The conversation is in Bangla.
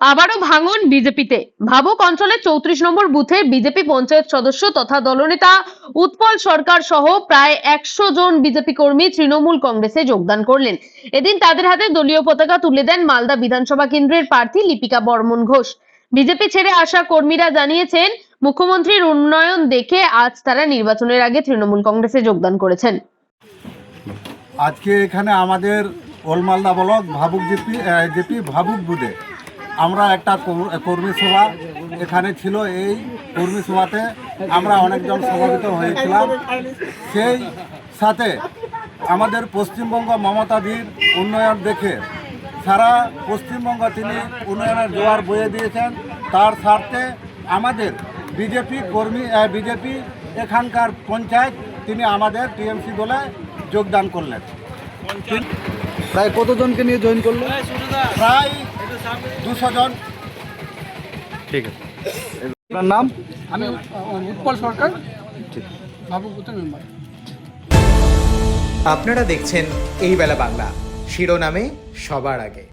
আবারও ভাঙন বিজেপিতে। ভাবুক অঞ্চলের 34 নম্বর বুথে বিজেপি পঞ্চায়েত সদস্য তথা দলনেতা উৎপল সরকার সহ প্রায় 100 জন বিজেপি কর্মী তৃণমূল কংগ্রেসে যোগদান করলেন। এদিন তাদের হাতে দলীয় পতাকা তুলে দেন মালদা বিধানসভা কেন্দ্রের প্রার্থী লিপিকা বর্মন ঘোষ। বিজেপি ছেড়ে আসা কর্মীরা জানিয়েছেন, মুখ্যমন্ত্রীর উন্নয়ন দেখে আজ তারা নির্বাচনের আগে তৃণমূল কংগ্রেসে যোগদান করেছেন। আজকে এখানে আমাদের ওলমালদা ব্লক ভাবুক জেপি ভাবুক বুথে আমরা একটা কর্মী সভা এখানে ছিল। এই কর্মী সভাতে আমরা অনেকজন সমবেত হয়েছিলাম। সেই সাথে আমাদের পশ্চিমবঙ্গ মমতাদির উন্নয়ন দেখে সারা পশ্চিমবঙ্গ তিনি উন্নয়নের জোয়ার বয়ে দিয়েছেন। তার স্বার্থে আমাদের বিজেপি এখানকার পঞ্চায়েত তিনি আমাদের টিএমসি দলে যোগদান করলেন। প্রায় কতজনকে নিয়ে জয়েন করলো? প্রায় 200 জন। ঠিক আছে, আপনার নাম? আমি উৎপল সরকার, ভাবুক বুথের মেম্বার। আপনারা দেখছেন এই বেলা বাংলা, শিরোনামে সবার আগে।